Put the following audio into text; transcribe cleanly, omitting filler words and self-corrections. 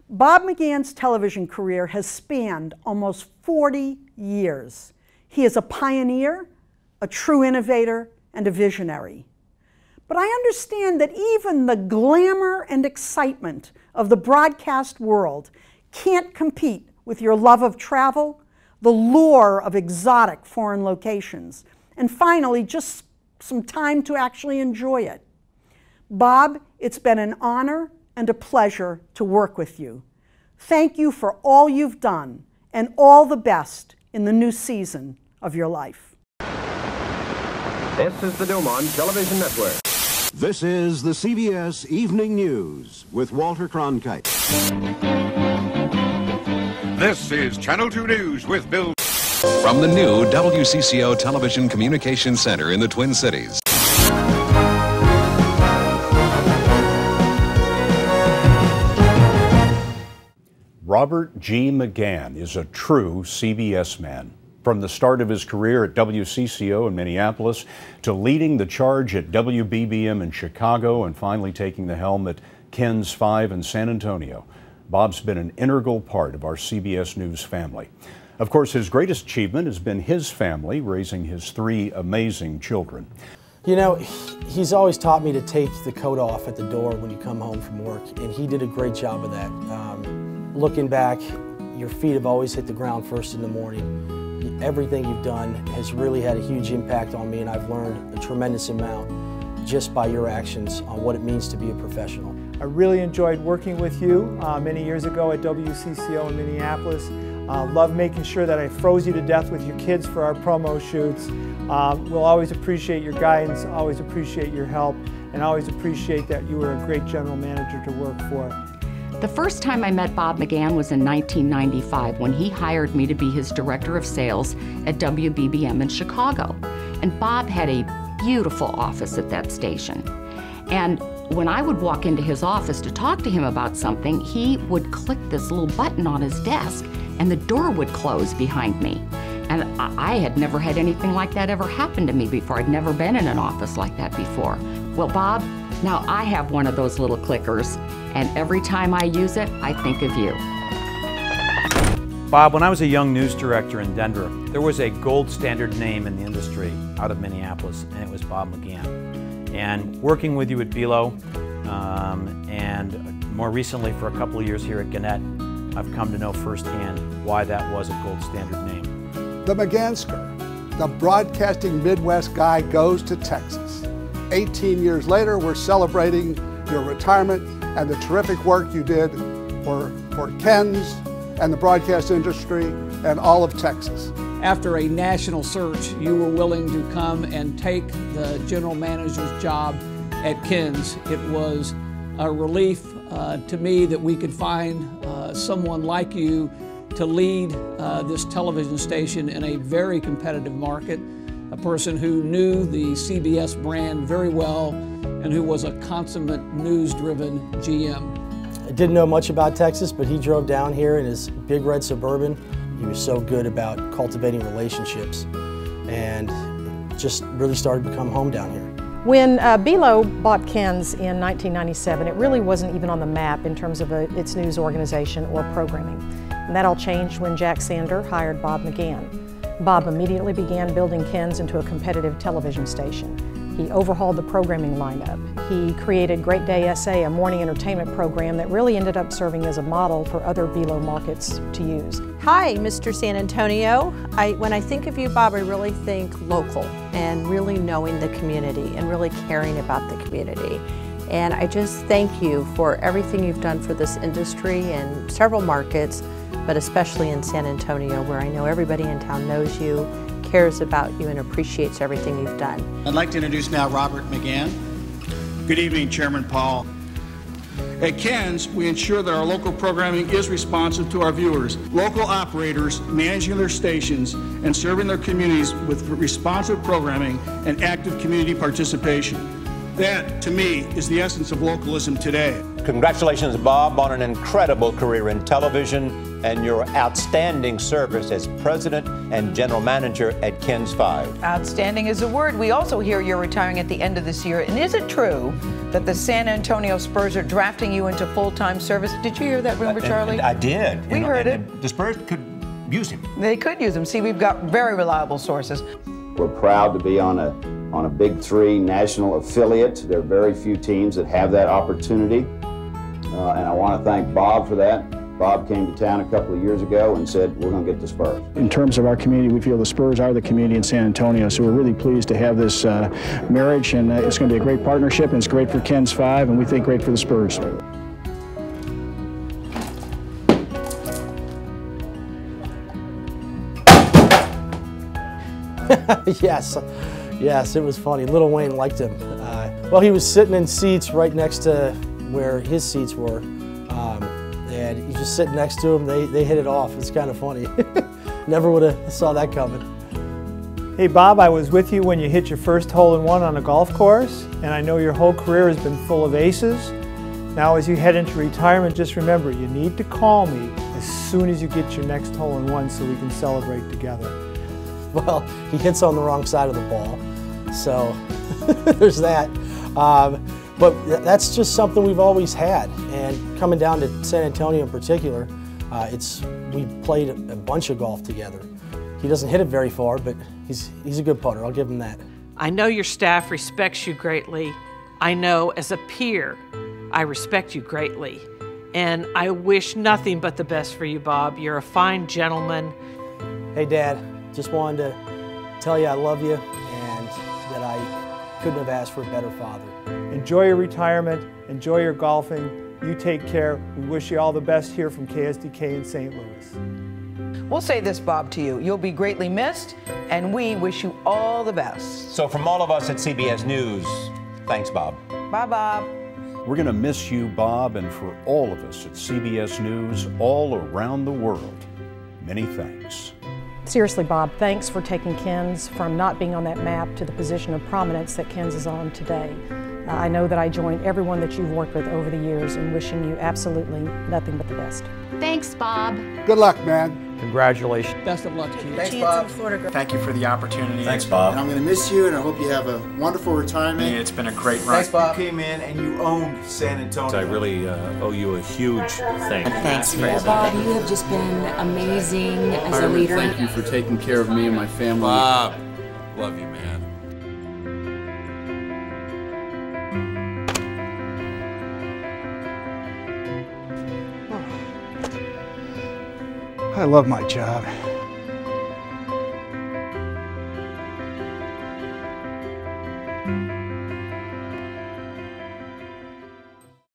Bob McGann's television career has spanned almost 40 years. He is a pioneer, a true innovator, and a visionary. But I understand that even the glamour and excitement of the broadcast world can't compete with your love of travel, the lure of exotic foreign locations, and finally, just some time to actually enjoy it. Bob, it's been an honor and a pleasure to work with you. Thank you for all you've done, and all the best in the new season of your life. This is the Dumont Television Network. This is the CBS Evening News with Walter Cronkite. This is Channel 2 News with Bill. From the new WCCO Television Communications Center in the Twin Cities. Robert G. McGann is a true CBS man. From the start of his career at WCCO in Minneapolis to leading the charge at WBBM in Chicago and finally taking the helm at KENS 5 in San Antonio, Bob's been an integral part of our CBS News family. Of course, his greatest achievement has been his family, raising his 3 amazing children. You know, he's always taught me to take the coat off at the door when you come home from work, and he did a great job of that. Looking back, your feet have always hit the ground first in the morning. Everything you've done has really had a huge impact on me, and I've learned a tremendous amount just by your actions on what it means to be a professional. I really enjoyed working with you many years ago at WCCO in Minneapolis. Love making sure that I froze you to death with your kids for our promo shoots. We'll always appreciate your guidance, always appreciate your help, and always appreciate that you were a great general manager to work for. The first time I met Bob McGann was in 1995 when he hired me to be his director of sales at WBBM in Chicago. And Bob had a beautiful office at that station. And when I would walk into his office to talk to him about something, he would click this little button on his desk and the door would close behind me. And I had never had anything like that ever happen to me before. I'd never been in an office like that before. Well, Bob, now I have one of those little clickers, and every time I use it, I think of you. Bob, when I was a young news director in Denver, there was a gold standard name in the industry out of Minneapolis, and it was Bob McGann. And working with you at Belo, and more recently for a couple of years here at Gannett, I've come to know firsthand why that was a gold standard name. The McGannsker, the broadcasting Midwest guy, goes to Texas. 18 years later, we're celebrating your retirement and the terrific work you did for KENS and the broadcast industry and all of Texas. After a national search, you were willing to come and take the general manager's job at KENS. It was a relief to me that we could find someone like you to lead this television station in a very competitive market, a person who knew the CBS brand very well and who was a consummate news-driven GM. I didn't know much about Texas, but he drove down here in his big red Suburban. He was so good about cultivating relationships and just really started to become home down here. When Belo bought KENS in 1997, it really wasn't even on the map in terms of its news organization or programming. And that all changed when Jack Sander hired Bob McGann. Bob immediately began building KENS into a competitive television station. He overhauled the programming lineup. He created Great Day SA, a morning entertainment program that really ended up serving as a model for other Belo markets to use. Hi, Mr. San Antonio. When I think of you, Bob, I really think local and really knowing the community and really caring about the community. And I just thank you for everything you've done for this industry in several markets, but especially in San Antonio, where I know everybody in town knows you, cares about you, and appreciates everything you've done. I'd like to introduce now Robert McGann. Good evening, Chairman Paul. At KENS, we ensure that our local programming is responsive to our viewers. Local operators managing their stations and serving their communities with responsive programming and active community participation. That, to me, is the essence of localism today. Congratulations, Bob, on an incredible career in television and your outstanding service as president and general manager at KENS 5. Outstanding is a word. We also hear you're retiring at the end of this year. And is it true that the San Antonio Spurs are drafting you into full-time service? Did you hear that rumor, Charlie? I did. We heard it. The Spurs could use him. They could use him. See, we've got very reliable sources. We're proud to be on a Big Three national affiliate. There are very few teams that have that opportunity. And I want to thank Bob for that. Bob came to town a couple of years ago and said, we're going to get the Spurs. In terms of our community, we feel the Spurs are the community in San Antonio, so we're really pleased to have this marriage, and it's going to be a great partnership, and it's great for KENS 5, and we think great for the Spurs. Yes, it was funny. Lil Wayne liked him. Well, he was sitting in seats right next to where his seats were, and he's just sitting next to him. They hit it off. It's kind of funny. Never would have saw that coming. Hey Bob, I was with you when you hit your first hole-in-one on a golf course, and I know your whole career has been full of aces. Now as you head into retirement, just remember, you need to call me as soon as you get your next hole-in-one so we can celebrate together. Well, he hits on the wrong side of the ball, so there's that. But that's just something we've always had, and coming down to San Antonio in particular, we played a bunch of golf together. He doesn't hit it very far, but he's a good putter. I'll give him that. I know your staff respects you greatly. I know as a peer, I respect you greatly. And I wish nothing but the best for you, Bob. You're a fine gentleman. Hey, Dad, just wanted to tell you I love you and that I couldn't have asked for a better father. Enjoy your retirement. Enjoy your golfing. You take care. We wish you all the best here from KSDK in St. Louis. We'll say this, Bob, to you. You'll be greatly missed, and we wish you all the best. So from all of us at CBS News, thanks, Bob. Bye, Bob. We're going to miss you, Bob, and for all of us at CBS News all around the world, many thanks. Seriously, Bob, thanks for taking KENS from not being on that map to the position of prominence that KENS is on today. I know that I join everyone that you've worked with over the years in wishing you absolutely nothing but the best. Thanks, Bob. Good luck, man. Congratulations. Best of luck to you. Thanks, Bob. Thank you for the opportunity. Thanks, Bob. And I'm going to miss you, and I hope you have a wonderful retirement. It's been a great run. Thanks, Bob. You came in and you owned San Antonio. I really owe you a huge thank you. Thanks, Bob. You have just been amazing as a leader. Thank you for taking care of me and my family. Bob, love you, man. I love my job.